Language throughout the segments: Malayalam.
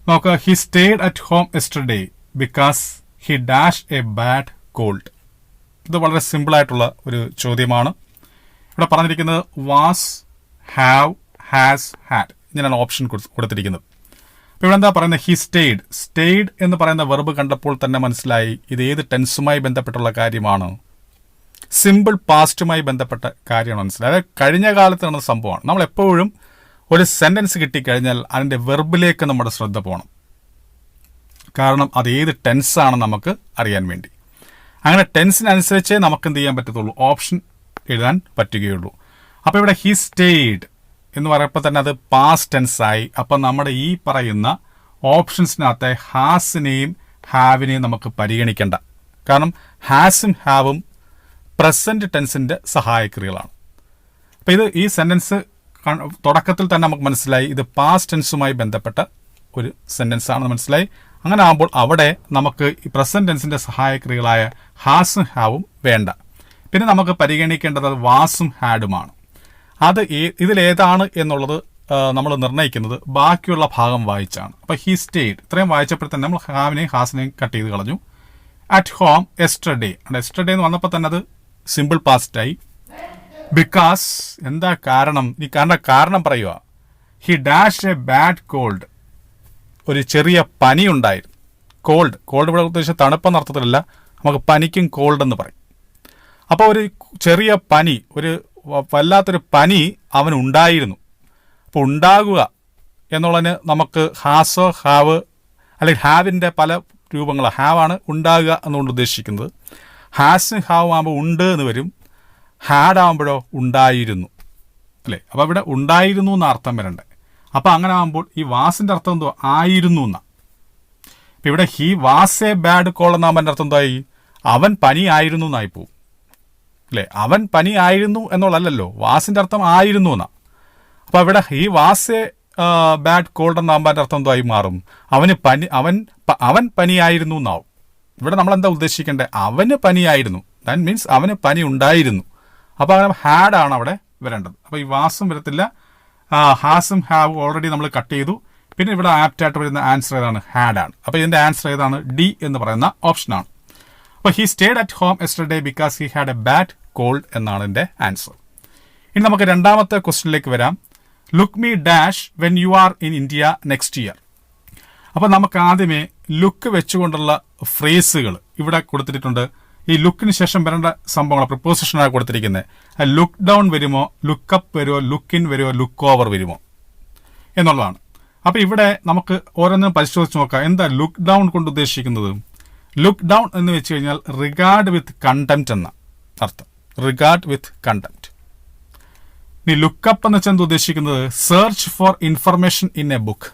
നോക്കുക, he stayed at home yesterday because he dash a bad cold. ഇത് വളരെ സിമ്പിൾ ആയിട്ടുള്ള ഒരു ചോദ്യമാണ്. ഇവിടെ പറഞ്ഞിരിക്കുന്നത് വാസ്, ഹാവ്, ഹാസ്, ഹാഡ്, ഇങ്ങനെയാണ് ഓപ്ഷൻ കൊടുത്തിരിക്കുന്നത്. അപ്പോൾ ഇവിടെ എന്താ പറയുന്നത്? He stayed. സ്റ്റേഡ് എന്ന് പറയുന്ന വെർബ് കണ്ടപ്പോൾ തന്നെ മനസ്സിലായി ഇത് ഏത് ടെൻസുമായി ബന്ധപ്പെട്ടുള്ള കാര്യമാണ്? സിമ്പിൾ പാസ്റ്റുമായി ബന്ധപ്പെട്ട കാര്യമാണ് മനസ്സിലായി. അതായത് കഴിഞ്ഞ കാലത്ത് നടന്ന സംഭവമാണ്. നമ്മൾ എപ്പോഴും ഒരു സെന്റൻസ് കിട്ടിക്കഴിഞ്ഞാൽ അതിൻ്റെ വെർബിലേക്ക് നമ്മുടെ ശ്രദ്ധ പോകണം. കാരണം അത് ഏത് ടെൻസാണ് നമുക്ക് അറിയാൻ വേണ്ടി. അങ്ങനെ ടെൻസിനനുസരിച്ചേ നമുക്ക് എന്ത് ചെയ്യാൻ പറ്റത്തുള്ളൂ? ഓപ്ഷൻ എഴുതാൻ പറ്റുകയുള്ളൂ. അപ്പോൾ ഇവിടെ ഹി സ്റ്റേഡ് എന്ന് പറയുമ്പോൾ തന്നെ അത് പാസ്റ്റ് ടെൻസായി. അപ്പം നമ്മുടെ ഈ പറയുന്ന ഓപ്ഷൻസിനകത്തെ ഹാസിനെയും ഹാവിനെയും നമുക്ക് പരിഗണിക്കേണ്ട. കാരണം ഹാസും ഹാവും പ്രസന്റ് ടെൻസിന്റെ സഹായക്രിയകളാണ്. അപ്പം ഇത് ഈ സെന്റൻസ് തുടക്കത്തിൽ തന്നെ നമുക്ക് മനസ്സിലായി ഇത് പാസ്റ്റ് ടെൻസുമായി ബന്ധപ്പെട്ട ഒരു സെന്റൻസ് ആണെന്ന് മനസ്സിലായി. അങ്ങനെ ആകുമ്പോൾ അവിടെ നമുക്ക് ഈ പ്രസന്റ് ടെൻസിന്റെ സഹായക്രിയകളായ ഹാസും ഹാവും വേണ്ട. പിന്നെ നമുക്ക് പരിഗണിക്കേണ്ടത് വാസും ഹാഡുമാണ്. അത് ഇതിലേതാണ് എന്നുള്ളത് നമ്മൾ നിർണ്ണയിക്കുന്നത് ബാക്കിയുള്ള ഭാഗം വായിച്ചാണ്. അപ്പോൾ ഹി സ്റ്റേഡ് ഇത്രയും വായിച്ചപ്പോൾ തന്നെ നമ്മൾ ഹാവിനെയും ഹാസിനെയും കട്ട് ചെയ്ത് കളഞ്ഞു. അറ്റ് ഹോം യെസ്റ്റർഡേ, യെസ്റ്റർഡേ എന്ന് വന്നപ്പോൾ തന്നെ അത് സിമ്പിൾ പാസ്റ്റായി. ബിക്കോസ് എന്താ കാരണം? ഈ കാരണം പറയുക. He dash a bad cold, ഒരു ചെറിയ പനി ഉണ്ടായിരുന്നു. കോൾഡ് ഇവിടെ ഉദ്ദേശിച്ച തണുപ്പെന്ന അർത്ഥത്തിലല്ല, നമുക്ക് പനിക്കും കോൾഡ് എന്ന് പറയും. അപ്പോൾ ഒരു ചെറിയ പനി, ഒരു വല്ലാത്തൊരു പനി അവനുണ്ടായിരുന്നു. അപ്പോൾ ഉണ്ടാകുക എന്നുള്ളതിന് നമുക്ക് ഹാസോ ഹാവ് അല്ലെങ്കിൽ ഹാവിൻ്റെ പല രൂപങ്ങൾ. ഹാവാണ് ഉണ്ടാകുക എന്നുകൊണ്ട് ഉദ്ദേശിക്കുന്നത്. ഹാസും ഹാവും ആകുമ്പോൾ ഉണ്ട് എന്ന് വരും. ഹാഡ് ആകുമ്പോഴോ ഉണ്ടായിരുന്നു, അല്ലേ? അപ്പോൾ ഇവിടെ ഉണ്ടായിരുന്നു എന്ന അർത്ഥം വരണ്ടേ. അപ്പോൾ അങ്ങനെ ആകുമ്പോൾ ഈ വാസിൻ്റെ അർത്ഥം എന്തോ? ആയിരുന്നു എന്നാണ്. ഇപ്പം ഇവിടെ he was a bad call എന്നാകുമ്പോൾ എൻ്റെ അർത്ഥം എന്തായി? അവൻ പനി ആയിരുന്നു എന്നായി പോവും, അല്ലേ? അവൻ പനി ആയിരുന്നു എന്നുള്ളല്ലോ, വാസിൻ്റെ അർത്ഥം ആയിരുന്നു എന്നാണ്. അപ്പോൾ ഇവിടെ he was a bad cold എന്നാകുമ്പോൾ എൻ്റെ അർത്ഥം എന്തായി മാറും? അവൻ പനിയായിരുന്നു എന്നാവും. ഇവിടെ നമ്മൾ എന്താ ഉദ്ദേശിക്കേണ്ടത്? അവന് പനിയായിരുന്നു. ദാറ്റ് മീൻസ് അവന് പനി ഉണ്ടായിരുന്നു. അപ്പോൾ അങ്ങനെ ഹാഡാണ് അവിടെ വരേണ്ടത്. അപ്പോൾ ഈ വാസും വരത്തില്ല, ഹാസും ഹാവ് ഓൾറെഡി നമ്മൾ കട്ട് ചെയ്തു. പിന്നെ ഇവിടെ ആപ്റ്റായിട്ട് വരുന്ന ആൻസർ ഏതാണ്? ഹാഡാണ്. അപ്പോൾ ഇതിൻ്റെ ആൻസർ ഏതാണ്? ഡി എന്ന് പറയുന്ന ഓപ്ഷനാണ്. അപ്പോൾ he stayed at home yesterday because he had a bad cold എന്നാണ് എൻ്റെ ആൻസർ. ഇനി നമുക്ക് രണ്ടാമത്തെ ക്വസ്റ്റ്യനിലേക്ക് വരാം. Look me dash when you are in India next year. അപ്പോൾ നമുക്ക് ആദ്യമേ ലുക്ക് വെച്ചുകൊണ്ടുള്ള ഫ്രേസുകൾ ഇവിടെ കൊടുത്തിട്ടുണ്ട്. ഈ ലുക്കിന് ശേഷം വരേണ്ട സംഭവങ്ങൾ പ്രിപ്പോസിഷനാണ് കൊടുത്തിരിക്കുന്നത്. ലുക്ക് ഡൗൺ വരുമോ, ലുക്കപ്പ് വരുമോ, ലുക്ക് ഇൻ വരുമോ, ലുക്ക് ഓവർ വരുമോ എന്നുള്ളതാണ്. അപ്പോൾ ഇവിടെ നമുക്ക് ഓരോന്നും പരിശോധിച്ച് നോക്കാം. എന്താ ലുക്ക് ഡൗൺ കൊണ്ട് ഉദ്ദേശിക്കുന്നത്? ലുക്ക് ഡൗൺ എന്ന് വെച്ച് കഴിഞ്ഞാൽ റിഗാർഡ് വിത്ത് കണ്ടംപ്റ്റ് എന്ന അർത്ഥം. Regard with contempt. ഇനി ലുക്കപ്പ് എന്ന് വെച്ചാൽ എന്താ ഉദ്ദേശിക്കുന്നത്? Search for information in a book,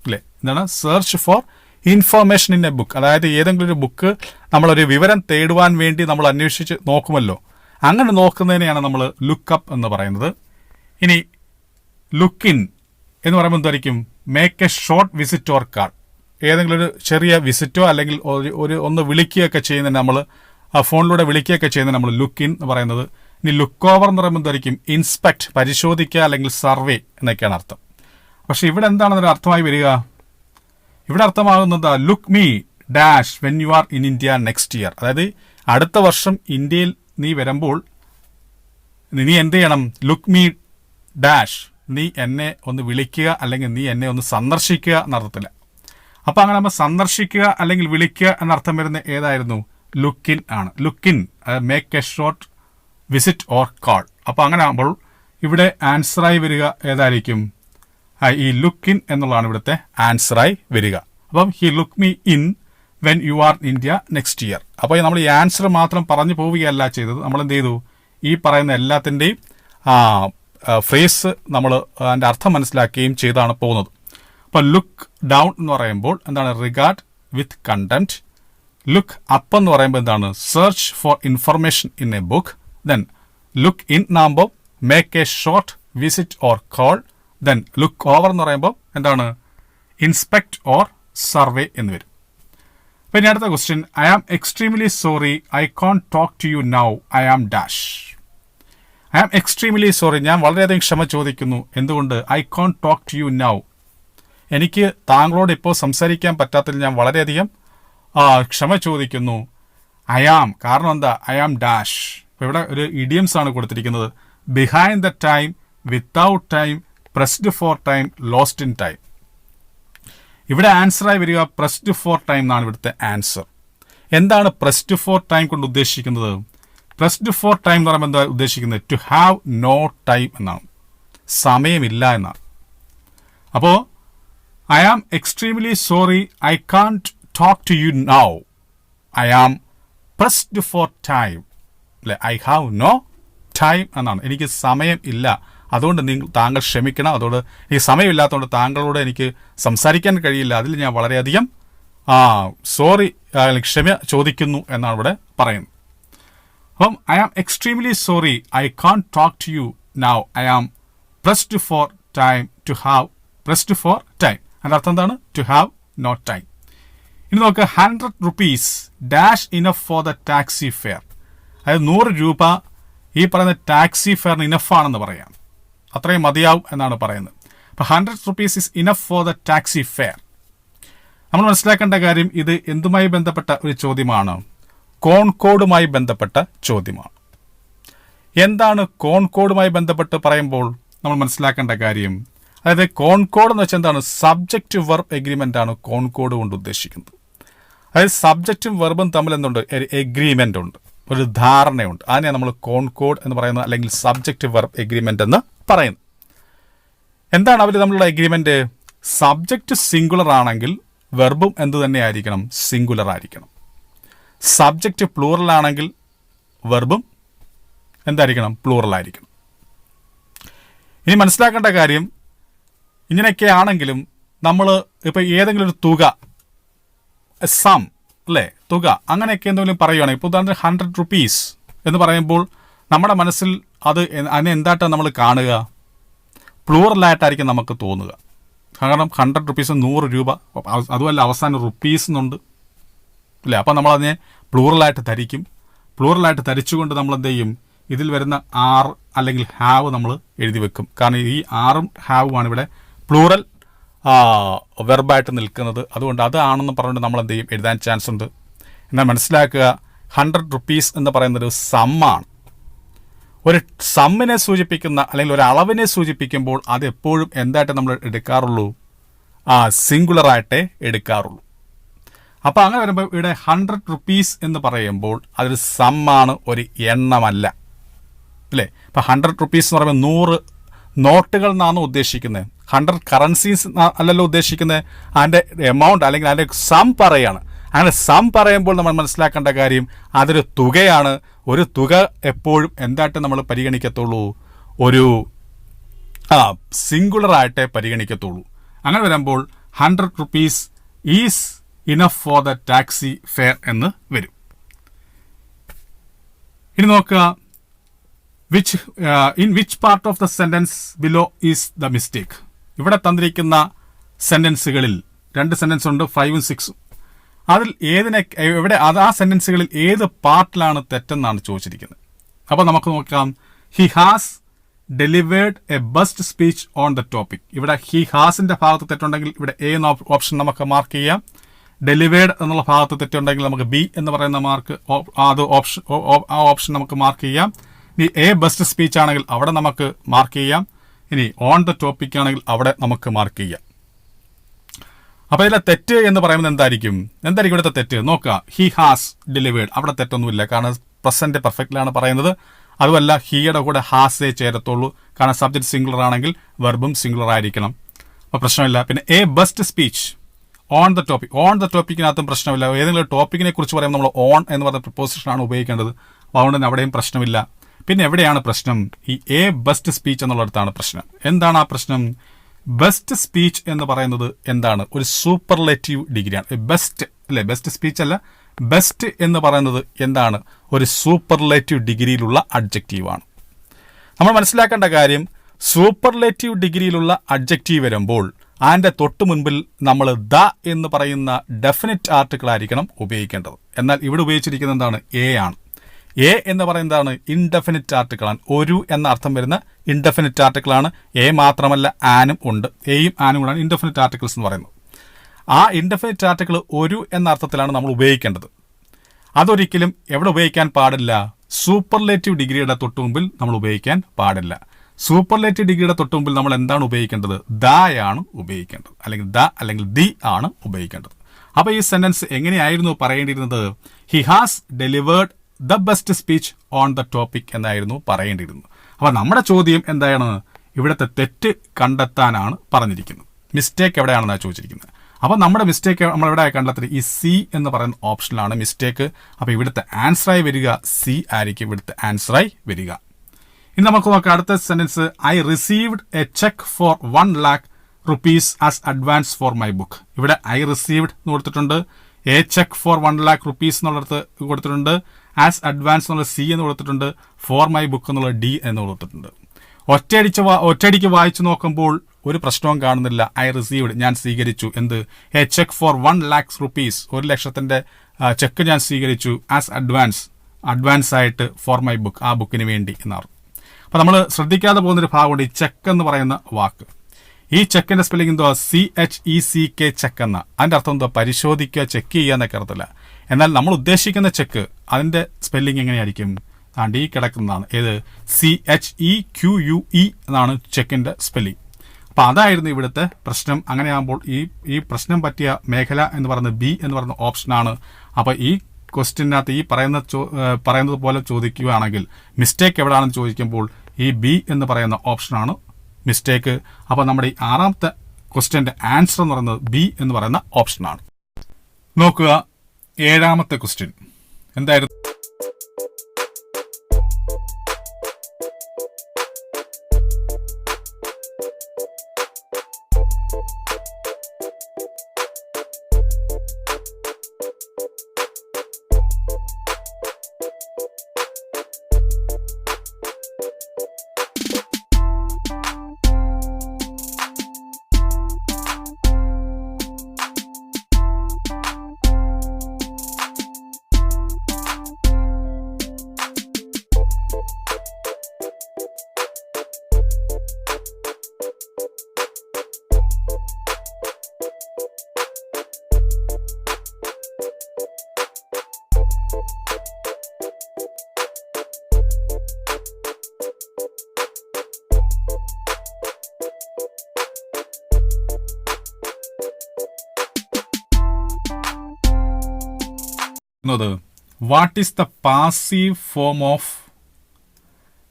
അല്ലേ? എന്താണ് search for information in a book? അതായത് ഏതെങ്കിലും ഒരു ബുക്ക് നമ്മളൊരു വിവരം തേടുവാൻ വേണ്ടി നമ്മൾ അന്വേഷിച്ച് നോക്കുമല്ലോ, അങ്ങനെ നോക്കുന്നതിനെയാണ് നമ്മൾ ലുക്കപ്പ് എന്ന് പറയുന്നത്. ഇനി ലുക്കിൻ എന്ന് പറയുമ്പോൾ എന്തായിരിക്കും? Make a short visit or call. ഏതെങ്കിലും ഒരു ചെറിയ വിസിറ്റോ അല്ലെങ്കിൽ ഒന്ന് വിളിക്കുകയൊക്കെ ചെയ്യുന്നതിന് നമ്മൾ ഫോണിലൂടെ വിളിക്കുകയൊക്കെ ചെയ്യുന്നതിന് നമ്മൾ ലുക്കിൻ എന്ന് പറയുന്നത്. ഇനി ലുക്ക് ഓവർ എന്ന് പറയുമ്പോൾ എന്തായിരിക്കും? ഇൻസ്പെക്ട്, പരിശോധിക്കുക അല്ലെങ്കിൽ സർവേ എന്നൊക്കെയാണ് അർത്ഥം. പക്ഷെ ഇവിടെ എന്താണ് അതിൻ്റെ അർത്ഥമായി വരിക? ഇവിടെ അർത്ഥമാകുന്നത് look me dash when you are in India next year. അതായത് അടുത്ത വർഷം ഇന്ത്യയിൽ നീ വരുമ്പോൾ നീ എന്ത് ചെയ്യണം? ലുക്ക് മീ ഡാഷ്, നീ എന്നെ ഒന്ന് വിളിക്കുക അല്ലെങ്കിൽ നീ എന്നെ ഒന്ന് സന്ദർശിക്കുക എന്നർത്ഥത്തില്ല. അപ്പം അങ്ങനെ നമ്മൾ സന്ദർശിക്കുക അല്ലെങ്കിൽ വിളിക്കുക എന്നർത്ഥം വരുന്ന ഏതായിരുന്നു? ലുക്കിൻ ആണ്. Look in, make a short visit or call. അപ്പോൾ അങ്ങനെ ആകുമ്പോൾ ഇവിടെ ആൻസറായി വരിക ഏതായിരിക്കും? ഈ ലുക്കിൻ എന്നുള്ളതാണ് ഇവിടുത്തെ ആൻസറായി വരിക. അപ്പം he look me in when you R India next year. അപ്പോൾ നമ്മൾ ഈ ആൻസർ മാത്രം പറഞ്ഞു പോവുകയല്ല ചെയ്തത്. നമ്മൾ എന്ത് ചെയ്തു? ഈ പറയുന്ന എല്ലാത്തിൻ്റെയും ഫ്രേസ് നമ്മൾ അതിൻ്റെ അർത്ഥം മനസ്സിലാക്കുകയും ചെയ്താണ് പോകുന്നത്. അപ്പോൾ ലുക്ക് ഡൗൺ എന്ന് പറയുമ്പോൾ എന്താണ്? Regard with contempt. Look up എന്ന് പറയുമ്പോൾ എന്താണ്? Search for information in a book. Then look in എന്നാകുമ്പോൾ make a short visit or call. Then look over എന്ന് പറയുമ്പോൾ എന്താണ്? ഇൻസ്പെക്ട് ഓർ സർവേ എന്ന് വരും. പിന്നെ അടുത്ത question, I am extremely sorry I can't talk to you now I am dash. I am extremely sorry, ഞാൻ വളരെയധികം ക്ഷമ ചോദിക്കുന്നു. എന്തുകൊണ്ട്? I can't talk to you now. എനിക്ക് താങ്കളോട് ഇപ്പോൾ സംസാരിക്കാൻ പറ്റാത്തതിൽ ഞാൻ വളരെയധികം ക്ഷമ ചോദിക്കുന്നു. ഐ ആം, കാരണം എന്താ, ഐ ആം ഡാഷ്. ഇപ്പോൾ ഇവിടെ ഒരു ഇഡിയംസ് ആണ് കൊടുത്തിരിക്കുന്നത്. Behind the time, without time, pressed for time, lost in time. ഇവിടെ ആൻസറായി വരിക പ്രസ്ഡ് ഫോർ ടൈം എന്നാണ് ഇവിടുത്തെ ആൻസർ. എന്താണ് പ്രസ്ഡ് ഫോർ ടൈം കൊണ്ട് ഉദ്ദേശിക്കുന്നത്? പ്രസ്ഡ് ഫോർ ടൈം എന്ന് പറയുമ്പോൾ എന്താ ഉദ്ദേശിക്കുന്നത്? ടു ഹാവ് നോ ടൈം എന്നാണ്, സമയമില്ല എന്നാണ്. അപ്പോൾ I am extremely sorry, I can't talk to you now, I am pressed for time, അല്ലെ, ഐ ഹാവ് നോ ടൈം എന്നാണ്. എനിക്ക് സമയം ഇല്ല, അതുകൊണ്ട് താങ്കൾ ക്ഷമിക്കണം, അതുകൊണ്ട് എനിക്ക് സമയമില്ലാത്തതുകൊണ്ട് താങ്കളോട് എനിക്ക് സംസാരിക്കാൻ കഴിയില്ല, അതിൽ ഞാൻ വളരെയധികം സോറി, ക്ഷമ ചോദിക്കുന്നു എന്നാണ് ഇവിടെ പറയുന്നത്. അപ്പം I am extremely sorry, I can't talk to you now, I am pressed for time, to have pressed for time. അതിൻ്റെ അർത്ഥം എന്താണ്? To have no time. ഇനി നോക്കുക, 100 rupees dash enough for the taxi fare. അതായത് 100 രൂപ ഈ പറയുന്ന ടാക്സി ഫെയറിന് ഇനഫാണെന്ന് പറയാം, അത്രയും മതിയാവും എന്നാണ് പറയുന്നത്. അപ്പോൾ 100 rupees is enough for the taxi fare. നമ്മൾ മനസ്സിലാക്കേണ്ട കാര്യം, ഇത് എന്തുമായി ബന്ധപ്പെട്ട ഒരു ചോദ്യമാണ്? കോൺകോർഡുമായി ബന്ധപ്പെട്ട ചോദ്യമാണ്. എന്താണ് കോൺകോർഡുമായി ബന്ധപ്പെട്ട് പറയുമ്പോൾ നമ്മൾ മനസ്സിലാക്കേണ്ട കാര്യം? അതായത് കോൺകോർഡ് എന്ന് വെച്ചാൽ എന്താണ്? സബ്ജക്റ്റ് വെർബ് എഗ്രിമെന്റ് ആണ് കോൺകോർഡ് കൊണ്ട് ഉദ്ദേശിക്കുന്നത്. അതായത് സബ്ജക്റ്റും വെർബും തമ്മിൽ എന്തുണ്ട്? ഒരു എഗ്രിമെന്റ് ഉണ്ട്, ഒരു ധാരണയുണ്ട്. അതിനെ നമ്മൾ കോൺകോർഡ് എന്ന് പറയുന്നത്, അല്ലെങ്കിൽ സബ്ജക്റ്റ് വെർബ് എഗ്രിമെന്റ് എന്ന് പറയുന്നു. എന്താണ് അവർ തമ്മിലുള്ള എഗ്രിമെന്റ്? സബ്ജക്റ്റ് സിംഗുലർ ആണെങ്കിൽ വെർബും എന്ത് തന്നെ ആയിരിക്കണം? സിംഗുലർ ആയിരിക്കണം. സബ്ജക്റ്റ് പ്ലൂറൽ ആണെങ്കിൽ വെർബും എന്തായിരിക്കണം? പ്ലൂറൽ ആയിരിക്കണം. ഇനി മനസ്സിലാക്കേണ്ട കാര്യം, ഇങ്ങനെയൊക്കെ ആണെങ്കിലും നമ്മൾ ഇപ്പൊ ഏതെങ്കിലും ഒരു തുക, സം, അല്ലേ, തുക, അങ്ങനെയൊക്കെ എന്തെങ്കിലും പറയുകയാണെങ്കിൽ, ഇപ്പോൾ ഉദാഹരണത്തിന് 100 rupees എന്ന് പറയുമ്പോൾ നമ്മുടെ മനസ്സിൽ അതിനെ എന്തായിട്ടാണ് നമ്മൾ കാണുക? പ്ലൂറലായിട്ടായിരിക്കും നമുക്ക് തോന്നുക. കാരണം 100 rupees 100 രൂപ, അതുമല്ല അവസാനം റുപ്പീസ് എന്നുണ്ട്, അല്ലേ. അപ്പം നമ്മളതിനെ പ്ലൂറലായിട്ട് ധരിക്കും. പ്ലൂറലായിട്ട് ധരിച്ചുകൊണ്ട് നമ്മൾ എന്ത് ചെയ്യും? ഇതിൽ വരുന്ന ആർ അല്ലെങ്കിൽ ഹാവ് നമ്മൾ എഴുതി വെക്കും. കാരണം ഈ ആറും ഹാവുമാണ് ഇവിടെ പ്ലൂറൽ വെർബായിട്ട് നിൽക്കുന്നത്. അതുകൊണ്ട് അതാണെന്ന് പറഞ്ഞുകൊണ്ട് നമ്മൾ എന്ത് ചെയ്യും? എഴുതാൻ ചാൻസ് ഉണ്ട്. എന്നാൽ മനസ്സിലാക്കുക, 100 rupees എന്ന് പറയുന്നൊരു സമ്മാണ്. ഒരു സമ്മിനെ സൂചിപ്പിക്കുന്ന അല്ലെങ്കിൽ ഒരു അളവിനെ സൂചിപ്പിക്കുമ്പോൾ അത് എപ്പോഴും എന്തായിട്ട് നമ്മൾ എടുക്കാറുള്ളൂ? സിംഗുലറായിട്ടേ എടുക്കാറുള്ളൂ. അപ്പോൾ അങ്ങനെ വരുമ്പോൾ ഇവിടെ 100 rupees എന്ന് പറയുമ്പോൾ അതൊരു സമ്മാണ്, ഒരു എണ്ണമല്ല, അല്ലേ. ഇപ്പം 100 rupees എന്ന് പറയുമ്പോൾ 100 നോട്ടുകൾ എന്നാണ് ഉദ്ദേശിക്കുന്നത്, 100 കറൻസീസ് അല്ലല്ലോ ഉദ്ദേശിക്കുന്നത്. അതിൻ്റെ എമൗണ്ട് അല്ലെങ്കിൽ അതിൻ്റെ സം പറയാണ്. അങ്ങനെ സം പറയുമ്പോൾ നമ്മൾ മനസ്സിലാക്കേണ്ട കാര്യം, അതൊരു തുകയാണ്. ഒരു തുക എപ്പോഴും എന്തായിട്ട് നമ്മൾ പരിഗണിക്കത്തുള്ളൂ? ഒരു സിംഗുലറായിട്ടേ പരിഗണിക്കത്തുള്ളൂ. അങ്ങനെ വരുമ്പോൾ 100 rupees is enough for the taxi fair എന്ന് വരും. ഇനി നോക്കുക, in which part of the sentence below is the mistake. ഇവിടെ തന്നിരിക്കുന്ന സെന്റൻസുകളിൽ 2 സെന്റൻസ് ഉണ്ട്, 5ഉം 6ഉം. അതിൽ ആ സെന്റൻസുകളിൽ ഏത് പാർട്ടിലാണ് തെറ്റെന്നാണ് ചോദിച്ചിരിക്കുന്നത്. അപ്പോൾ നമുക്ക് നോക്കാം. He has delivered A best speech on the topic. ഇവിടെ ഹി ഹാസിന്റെ ഭാഗത്ത് തെറ്റുണ്ടെങ്കിൽ ഇവിടെ എ എന്ന ഓപ്ഷൻ നമുക്ക് മാർക്ക് ചെയ്യാം. ഡെലിവേർഡ് എന്നുള്ള ഭാഗത്ത് തെറ്റുണ്ടെങ്കിൽ നമുക്ക് ബി എന്ന് പറയുന്ന ഓപ്ഷൻ നമുക്ക് മാർക്ക് ചെയ്യാം. ഇനി എ ബെസ്റ്റ് സ്പീച്ച് ആണെങ്കിൽ അവിടെ നമുക്ക് മാർക്ക് ചെയ്യാം. ഇനി ഓൺ ദ ടോപ്പിക് ആണെങ്കിൽ അവിടെ നമുക്ക് മാർക്ക് ചെയ്യാം. അപ്പോൾ ഇതിലെ തെറ്റ് എന്ന് പറയുന്നത് എന്തായിരിക്കും ഇവിടുത്തെ തെറ്റ്? നോക്കുക, ഹി ഹാസ് ഡെലിവേർഡ്, അവിടെ തെറ്റൊന്നുമില്ല, കാരണം പ്രസന്റ് പെർഫെക്റ്റിലാണ് പറയുന്നത്. അതുമല്ല, ഹീയുടെ കൂടെ ഹാസേ ചേരത്തുള്ളൂ, കാരണം സബ്ജക്ട് സിംഗുലർ ആണെങ്കിൽ വെർബും സിംഗുലർ ആയിരിക്കണം, അപ്പോൾ പ്രശ്നമില്ല. പിന്നെ a best speech on the ടോപ്പിക്കിനകത്തും പ്രശ്നമില്ല. ഏതെങ്കിലും ടോപ്പിക്കിനെ കുറിച്ച് പറയുമ്പോൾ നമ്മൾ ഓൺ എന്ന് പറയുന്ന പ്രിപ്പോസിഷനാണ് ഉപയോഗിക്കേണ്ടത്, അപ്പോൾ അതുകൊണ്ട് തന്നെ അവിടെയും പ്രശ്നമില്ല. പിന്നെ എവിടെയാണ് പ്രശ്നം? ഈ എ ബെസ്റ്റ് സ്പീച്ച് എന്നുള്ളിടത്താണ് പ്രശ്നം. എന്താണ് ആ പ്രശ്നം? ബെസ്റ്റ് സ്പീച്ച് എന്ന് പറയുന്നത് എന്താണ്? ഒരു സൂപ്പർലേറ്റീവ് ഡിഗ്രിയാണ്. ബെസ്റ്റ് അല്ലെ, ബെസ്റ്റ് സ്പീച്ച് അല്ല, ബെസ്റ്റ് എന്ന് പറയുന്നത് എന്താണ്? ഒരു സൂപ്പർലേറ്റീവ് ഡിഗ്രിയിലുള്ള അഡ്ജക്റ്റീവാണ്. നമ്മൾ മനസ്സിലാക്കേണ്ട കാര്യം, സൂപ്പർലേറ്റീവ് ഡിഗ്രിയിലുള്ള അഡ്ജക്റ്റീവ് വരുമ്പോൾ അതിൻ്റെ തൊട്ട് മുൻപിൽ നമ്മൾ ദ എന്ന് പറയുന്ന ഡെഫിനിറ്റ് ആർട്ടിക്കിൾ ആയിരിക്കണം ഉപയോഗിക്കേണ്ടത്. എന്നാൽ ഇവിടെ ഉപയോഗിച്ചിരിക്കുന്നത് എന്താണ്? എ ആണ്. എ എന്ന് പറയുന്നതാണ് ഇൻഡെഫിനിറ്റ് ആർട്ടിക്കിളാണ്. ഒരു എന്ന അർത്ഥം വരുന്ന ഇൻഡെഫിനിറ്റ് ആർട്ടിക്കിൾ ആണ്. എ മാത്രമല്ല ആനും ഉണ്ട്. എയും ആനും കൂടാണ് ഇൻഡെഫിനിറ്റ് ആർട്ടിക്കിൾസ് എന്ന് പറയുന്നത്. ആ ഇൻഡെഫിനിറ്റ് ആർട്ടിക്കിൾ ഒരു എന്ന അർത്ഥത്തിലാണ് നമ്മൾ ഉപയോഗിക്കേണ്ടത്. അതൊരിക്കലും എവിടെ ഉപയോഗിക്കാൻ പാടില്ല? സൂപ്പർലേറ്റീവ് ഡിഗ്രിയുടെ തൊട്ടു മുമ്പിൽ നമ്മൾ ഉപയോഗിക്കാൻ പാടില്ല. സൂപ്പർലേറ്റീവ് ഡിഗ്രിയുടെ തൊട്ടു മുമ്പിൽ നമ്മൾ എന്താണ് ഉപയോഗിക്കേണ്ടത്? ദയാണ് ഉപയോഗിക്കേണ്ടത്, അല്ലെങ്കിൽ ദ അല്ലെങ്കിൽ ദി ആണ് ഉപയോഗിക്കേണ്ടത്. അപ്പൊ ഈ സെന്റൻസ് എങ്ങനെയായിരുന്നു പറയേണ്ടിയിരുന്നത്? He has delivered the best speech on the topic എന്നായിരുന്നു പറയേണ്ടിയിരുന്നത്. അപ്പൊ നമ്മുടെ ചോദ്യം എന്താണ്? ഇവിടുത്തെ തെറ്റ് കണ്ടെത്താനാണ് പറഞ്ഞിരിക്കുന്നത്. മിസ്റ്റേക്ക് എവിടെയാണെന്നാണ് ചോദിച്ചിരിക്കുന്നത്. അപ്പൊ നമ്മുടെ മിസ്റ്റേക്ക് നമ്മൾ എവിടെ കണ്ടെത്തുന്നത്? ഈ സി എന്ന് പറയുന്ന ഓപ്ഷനിലാണ് മിസ്റ്റേക്ക്. അപ്പൊ ഇവിടുത്തെ ആൻസറായി വരിക സി ആയിരിക്കും ഇവിടുത്തെ ആൻസറായി വരിക. ഇനി നമുക്ക് നോക്കാം അടുത്ത sentence. I received a cheque for 1 lakh rupees as advance for my book. ഇവിടെ ഐ റിസീവ്ഡ് എന്ന് കൊടുത്തിട്ടുണ്ട്, a cheque for 1 lakh rupees എന്നുള്ളത് കൊടുത്തിട്ടുണ്ട്, ആസ് അഡ്വാൻസ് എന്നുള്ള സി എന്ന് കൊടുത്തിട്ടുണ്ട്, ഫോർ മൈ ബുക്ക് എന്നുള്ള ഡി എന്ന് കൊടുത്തിട്ടുണ്ട്. ഒറ്റയടിക്ക് വായിച്ചു നോക്കുമ്പോൾ ഒരു പ്രശ്നവും കാണുന്നില്ല. ഐ റിസീവ്ഡ്, ഞാൻ സ്വീകരിച്ചു. എന്ത്? A cheque for 1 lakh rupees, 1 ലക്ഷത്തിന്റെ ചെക്ക് ഞാൻ സ്വീകരിച്ചു. ആസ് അഡ്വാൻസ് ആയിട്ട് ഫോർ മൈ ബുക്ക്, ആ ബുക്കിന് വേണ്ടി എന്നാണ്. അപ്പൊ നമ്മൾ ശ്രദ്ധിക്കാതെ പോകുന്നൊരു ഭാഗമുണ്ട്. ഈ ചെക്ക് എന്ന് പറയുന്ന വാക്ക്, ഈ ചെക്കിന്റെ സ്പെല്ലിംഗ് എന്തോ? CHECK ചെക്ക് എന്ന. അതിന്റെ അർത്ഥം എന്തോ? പരിശോധിക്കുക, ചെക്ക് ചെയ്യുക എന്നൊക്കെ അർത്ഥമില്ല. എന്നാൽ നമ്മൾ ഉദ്ദേശിക്കുന്ന ചെക്ക് അതിന്റെ സ്പെല്ലിംഗ് എങ്ങനെയായിരിക്കും? ഈ കിടക്കുന്നതാണ്. ഏത്? CHEQUE എന്നാണ് ചെക്കിന്റെ സ്പെല്ലിംഗ്. അപ്പൊ അതായിരുന്നു ഇവിടുത്തെ പ്രശ്നം. അങ്ങനെയാകുമ്പോൾ ഈ പ്രശ്നം പറ്റിയ മേഖല എന്ന് പറയുന്നത് ബി എന്ന് പറയുന്ന ഓപ്ഷനാണ്. അപ്പൊ ഈ ക്വസ്റ്റ്യനകത്ത് ഈ പറയുന്നത് പോലെ ചോദിക്കുകയാണെങ്കിൽ മിസ്റ്റേക്ക് എവിടെയാണെന്ന് ചോദിക്കുമ്പോൾ ഈ ബി എന്ന് പറയുന്ന ഓപ്ഷനാണ് മിസ്റ്റേക്ക്. അപ്പൊ നമ്മുടെ ഈ 6ാമത്തെ ക്വസ്റ്റ്യന്റെ ആൻസർ എന്ന് പറയുന്നത് ബി എന്ന് പറയുന്ന ഓപ്ഷനാണ്. നോക്കുക 7ാമത്തെ ക്വസ്റ്റ്യൻ എന്തായിരുന്നു? What is the passive form of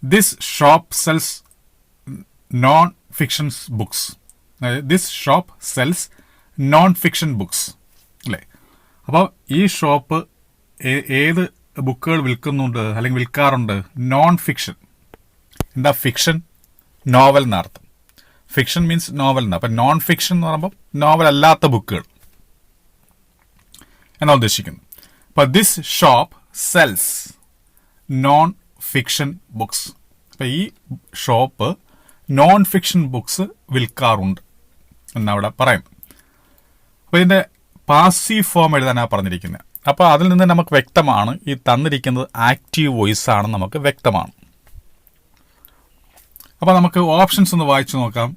this shop sells non-fiction books? This shop sells non-fiction books. അല്ലേ? അപ്പോൾ ഈ ഷോപ്പ് ഏത് ബുക്കുകൾ വിൽക്കുന്നുണ്ട് അല്ലെങ്കിൽ വിൽക്കാറുണ്ട്? Non fiction. എന്താ ഫിക്ഷൻ? നോവൽ എന്നർത്ഥം. ഫിക്ഷൻ മീൻസ് നോവൽ എന്നാ. അപ്പൊ നോൺ ഫിക്ഷൻ എന്ന് പറയുമ്പോൾ നോവൽ അല്ലാത്ത ബുക്കുകൾ എന്നാ ഉദ്ദേശിക്കുന്നത്. അപ്പൊ this shop cells non fiction books. അപ്പൊ ഈ ഷോപ്പ് നോൺ ഫിക്ഷൻ ബുക്സ് വിൽക്കാറുണ്ട് എന്നവിടെ പറയും. അപ്പൊ ഇതിന്റെ പാസീവ് ഫോം എഴുതാനാണ് പറഞ്ഞിരിക്കുന്നത്. അപ്പൊ അതിൽ നിന്ന് നമുക്ക് വ്യക്തമാണ് ഈ തന്നിരിക്കുന്നത് ആക്റ്റീവ് വോയിസ് ആണ്, നമുക്ക് വ്യക്തമാണ്. അപ്പൊ നമുക്ക് ഓപ്ഷൻസ് ഒന്ന് വായിച്ചു നോക്കാം.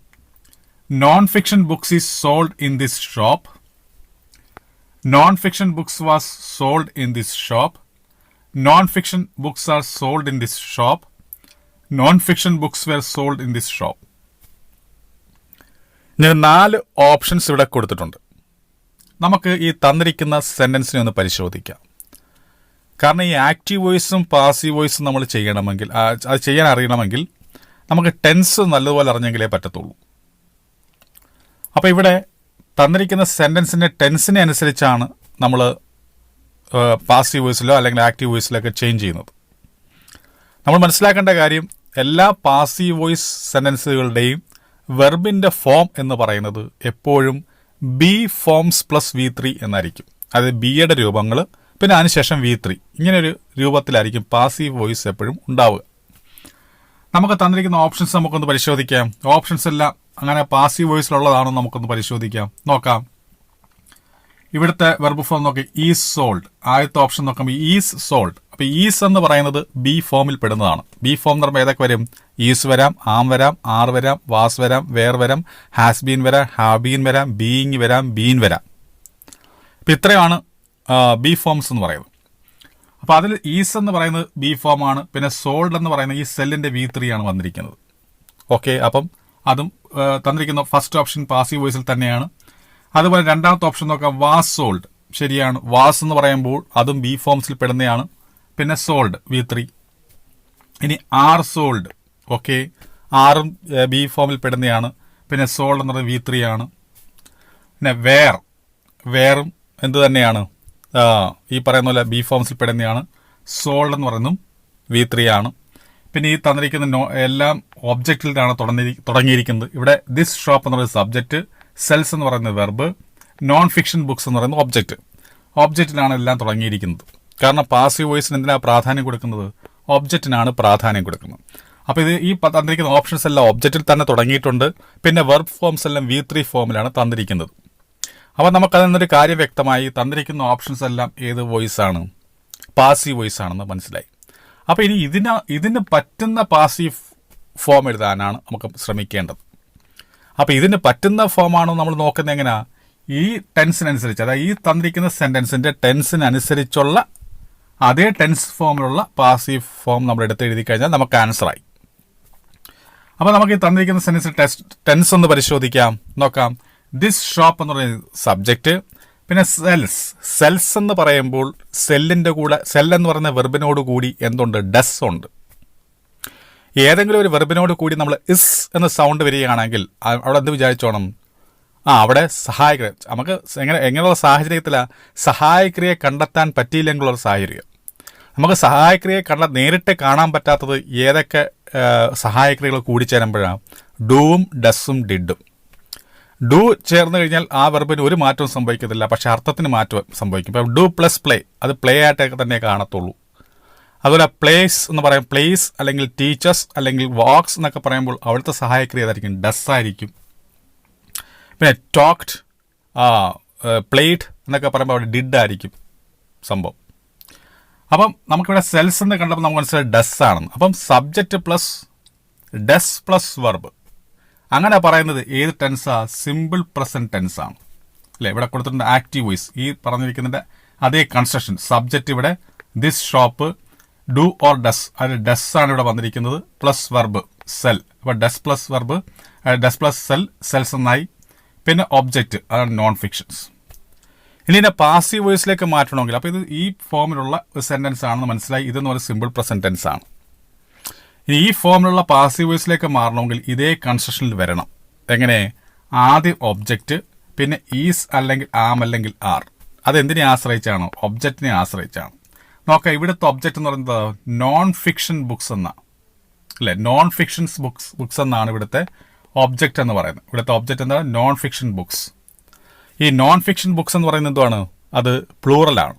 Non fiction books is sold in this shop. Non-fiction books was sold in this shop. Non-fiction books are sold in this shop. Non-fiction books were sold in this shop. ഞാൻ 4 ഓപ്ഷൻസ് ഇവിടെ കൊടുത്തിട്ടുണ്ട്. നമുക്ക് ഈ തന്നിരിക്കുന്ന സെന്റൻസിനെ ഒന്ന് പരിശോധിക്കാം. കാരണം ഈ ആക്റ്റീവ് വോയിസും പാസീവ് വോയിസും നമ്മൾ ചെയ്യണമെങ്കിൽ, അത് ചെയ്യാൻ അറിയണമെങ്കിൽ നമുക്ക് ടെൻസ് നല്ലതുപോലെ അറിഞ്ഞെങ്കിലേ പറ്റത്തുള്ളൂ. അപ്പൊ ഇവിടെ തന്നിരിക്കുന്ന സെന്റൻസിന്റെ ടെൻസിനെ അനുസരിച്ചാണ് നമ്മൾ പാസീവ് വോയിസിലോ അല്ലെങ്കിൽ ആക്റ്റീവ് വോയിസിലൊക്കെ ചേഞ്ച് ചെയ്യുന്നത്. നമ്മൾ മനസ്സിലാക്കേണ്ട കാര്യം, എല്ലാ പാസീവ് വോയിസ് സെന്റൻസുകളുടെയും വെർബിന്റെ ഫോം എന്ന് പറയുന്നത് എപ്പോഴും ബി ഫോംസ് പ്ലസ് V3 എന്നായിരിക്കും. അതായത് ബിയുടെ രൂപങ്ങൾ പിന്നെ അതിനുശേഷം V3, ഇങ്ങനെയൊരു രൂപത്തിലായിരിക്കും പാസീവ് വോയിസ് എപ്പോഴും ഉണ്ടാവുക. നമുക്ക് തന്നിരിക്കുന്ന ഓപ്ഷൻസ് നമുക്കൊന്ന് പരിശോധിക്കാം. ഓപ്ഷൻസ് എല്ലാം അങ്ങനെ പാസീവ് വോയിസിലുള്ളതാണോ നമുക്കൊന്ന് പരിശോധിക്കാം. നോക്കാം. ഇവിടുത്തെ വെർബ് ഫോം നോക്കി ഈസ് സോൾഡ്. ആദ്യത്തെ ഓപ്ഷൻ നോക്കുമ്പോൾ ഈസ് സോൾഡ്. അപ്പൊ ഈസ് എന്ന് പറയുന്നത് ബി ഫോമിൽ പെടുന്നതാണ്. ബി ഫോം എന്ന് പറയുമ്പോൾ ഏതൊക്കെ വരും? ഈസ് വരാം, ആം വരാം, ആർ വരാം, വാസ് വരാം, വേർ വരാം, ഹാസ് ബീൻ വരാം, ഹാവ് ബീൻ വരാം, ബീയിങ് വരാം, ബീൻ വരാം. അപ്പൊ ഇത്രയാണ് ബി ഫോംസ് എന്ന് പറയുന്നത്. അപ്പൊ അതിൽ ഈസ് എന്ന് പറയുന്നത് ബി ഫോം ആണ്. പിന്നെ സോൾഡ് എന്ന് പറയുന്നത് ഈ സെല്ലിന്റെ V3 ആണ് വന്നിരിക്കുന്നത്. ഓക്കെ, അപ്പം അതും തന്നിരിക്കുന്ന ഫസ്റ്റ് ഓപ്ഷൻ പാസീവ് വോയിസിൽ തന്നെയാണ്. അതുപോലെ രണ്ടാമത്തെ ഓപ്ഷൻ നോക്കാം, വാസ് സോൾഡ്. ശരിയാണ്, വാസ് എന്ന് പറയുമ്പോൾ അതും ബി ഫോംസിൽ പെടുന്നതാണ്. പിന്നെ സോൾഡ് V3. ഇനി ആർ സോൾഡ്. ഓക്കെ, ആറും ബി ഫോമിൽ പെടുന്നതാണ്. പിന്നെ സോൾഡ് എന്ന് പറയുന്നത് V3 ആണ്. പിന്നെ വേറും എന്ത് തന്നെയാണ്? ഈ പറയുന്ന പോലെ ബി ഫോംസിൽ പെടുന്നതാണ്. സോൾഡ് എന്ന് പറയുന്നതും V3 ആണ്. പിന്നെ ഈ തന്നിരിക്കുന്ന എല്ലാം ഒബ്ജക്റ്റിലാണ് തുടങ്ങിയിരിക്കുന്നത്. ഇവിടെ ദിസ് ഷോപ്പ് എന്ന് പറയുന്നത് സബ്ജക്റ്റ്, സെൽസ് എന്ന് പറയുന്നത് വെർബ്, നോൺ ഫിക്ഷൻ ബുക്സ് എന്ന് പറയുന്നത് ഒബ്ജക്റ്റിലാണ് എല്ലാം തുടങ്ങിയിരിക്കുന്നത്. കാരണം പാസീവ് വോയിസിന് എന്തിനാണ് പ്രാധാന്യം കൊടുക്കുന്നത്? ഒബ്ജക്റ്റിനാണ് പ്രാധാന്യം കൊടുക്കുന്നത്. അപ്പോൾ ഇത് ഈ തന്നിരിക്കുന്ന ഓപ്ഷൻസ് എല്ലാം ഒബ്ജക്റ്റിൽ തന്നെ തുടങ്ങിയിട്ടുണ്ട്. പിന്നെ വെർബ് ഫോംസ് എല്ലാം V3 ഫോമിലാണ് തന്നിരിക്കുന്നത്. അപ്പോൾ നമുക്കതിൽ നിന്നൊരു കാര്യം വ്യക്തമായി, തന്നിരിക്കുന്ന ഓപ്ഷൻസ് എല്ലാം ഏത് വോയിസ് ആണ്? പാസീവ് വോയിസ് ആണെന്ന് മനസ്സിലായി. അപ്പോൾ ഇനി ഇതിന് പറ്റുന്ന പാസീവ് ഫോം എഴുതാനാണ് നമുക്ക് ശ്രമിക്കേണ്ടത്. അപ്പോൾ ഇതിന് പറ്റുന്ന ഫോമാണോ നമ്മൾ നോക്കുന്നത്? എങ്ങനെയാ? ഈ ടെൻസിനനുസരിച്ച്, അതായത് ഈ തന്നിരിക്കുന്ന സെന്റൻസിന്റെ ടെൻസിനനുസരിച്ചുള്ള അതേ ടെൻസ് ഫോമിലുള്ള പാസീവ് ഫോം നമ്മൾ എടുത്ത് എഴുതി കഴിഞ്ഞാൽ നമുക്ക് ആൻസറായി. അപ്പോൾ നമുക്ക് ഈ തന്നിരിക്കുന്ന സെന്റൻസ് ടെൻസ് ഒന്ന് പരിശോധിക്കാം, നോക്കാം. ദിസ് ഷോപ്പ് എന്ന് പറയുന്നത് സബ്ജക്റ്റ്. പിന്നെ സെൽസ് എന്ന് പറയുമ്പോൾ സെല്ലിന്റെ കൂടെ, സെൽ എന്ന് പറയുന്ന വെർബിനോട് കൂടി എന്തുണ്ട്? ഡസ് ഉണ്ട്. ഏതെങ്കിലും ഒരു വെർബിനോട് കൂടി നമ്മൾ ഇസ് എന്ന സൗണ്ട് വരികയാണെങ്കിൽ അവിടെ എന്ത് വിചാരിച്ചോണം? അവിടെ സഹായക്രിയ. നമുക്ക് എങ്ങനെയുള്ള സാഹചര്യത്തിലാണ് സഹായക്രിയയെ കണ്ടെത്താൻ പറ്റിയില്ലെങ്കിലുള്ള സാഹചര്യം? നമുക്ക് സഹായക്രിയയെ നേരിട്ട് കാണാൻ പറ്റാത്തത് ഏതൊക്കെ സഹായക്രിയകൾ കൂടിച്ചേരുമ്പോഴാണ്? ഡൂവും ഡസ്സും ഡിഡും. ഡു ചേർന്ന് കഴിഞ്ഞാൽ ആ വെർബിന് ഒരു മാറ്റവും സംഭവിക്കത്തില്ല, പക്ഷെ അർത്ഥത്തിന് മാറ്റം സംഭവിക്കും. ഇപ്പം ഡു പ്ലസ് പ്ലേ, അത് പ്ലേ ആയിട്ടൊക്കെ തന്നെ കാണത്തുള്ളൂ. അതുപോലെ പ്ലേസ് എന്ന് പറയും, പ്ലേസ് അല്ലെങ്കിൽ ടീച്ചേഴ്സ് അല്ലെങ്കിൽ വാക്സ് എന്നൊക്കെ പറയുമ്പോൾ അവിടുത്തെ സഹായക്രിയ ഏതായിരിക്കും? ഡസ് ആയിരിക്കും. പിന്നെ ടോക്ഡ്, പ്ലേഡ് എന്നൊക്കെ പറയുമ്പോൾ അവിടെ ഡിഡ് ആയിരിക്കും സംഭവം. അപ്പം നമുക്കിവിടെ സെൽസ് എന്ന് കണ്ടപ്പോൾ നമുക്ക് മനസ്സിലായി ഡസ് ആണെന്ന്. അപ്പം subject plus does plus verb, അങ്ങനെ പറയുന്നത് ഏത് ടെൻസാ? സിമ്പിൾ പ്രസന്റ് ടെൻസ് ആണ് അല്ലേ? ഇവിടെ കൊടുത്തിട്ടുണ്ട് ആക്റ്റീവ് വോയിസ്. ഈ പറഞ്ഞിരിക്കുന്നതിന്റെ അതേ കൺസ്ട്രക്ഷൻ. സബ്ജക്റ്റ് ഇവിടെ this shop, do or does, അത് ഡസ് ആണ് ഇവിടെ വന്നിരിക്കുന്നത്, പ്ലസ് വെർബ് സെൽ. അപ്പൊ does plus verb, does plus cell, cells എന്നായി. പിന്നെ ഒബ്ജക്റ്റ്, അതാണ് നോൺ ഫിക്ഷൻസ്. ഇനി ഇതിന്റെ പാസീവ് വോയിസിലേക്ക് മാറ്റണമെങ്കിൽ, അപ്പൊ ഇത് ഈ ഫോമിലുള്ള ഒരു സെന്റൻസ് ആണെന്ന് മനസ്സിലായി. ഇതെന്ന് പറയുന്നത് സിമ്പിൾ പ്രസന്റ് ടെൻസ് ആണ്. ഇനി ഈ ഫോമിലുള്ള പാസീവ് വോയിസിലേക്ക് മാറണമെങ്കിൽ ഇതേ കൺസ്ട്രക്ഷനിൽ വരണം. എങ്ങനെ? ആദ്യം ഒബ്ജക്റ്റ്, പിന്നെ ഈസ് അല്ലെങ്കിൽ ആം അല്ലെങ്കിൽ ആർ. അതെന്തിനെ ആശ്രയിച്ചാണ്? ഒബ്ജക്റ്റിനെ ആശ്രയിച്ചാണ്. നോക്കാം, ഇവിടുത്തെ ഒബ്ജക്റ്റ് എന്ന് പറയുന്നത് നോൺ ഫിക്ഷൻ ബുക്സ് എന്നാണ് അല്ലെ? നോൺ ഫിക്ഷൻസ് ബുക്സ് എന്നാണ് ഇവിടുത്തെ ഒബ്ജക്റ്റ് എന്ന് പറയുന്നത്. ഇവിടുത്തെ ഒബ്ജക്റ്റ് എന്താണ്? Non fiction books. ഈ നോൺ ഫിക്ഷൻ ബുക്സ് എന്ന് പറയുന്നത് എന്താണ്? അത് പ്ലൂറലാണ്.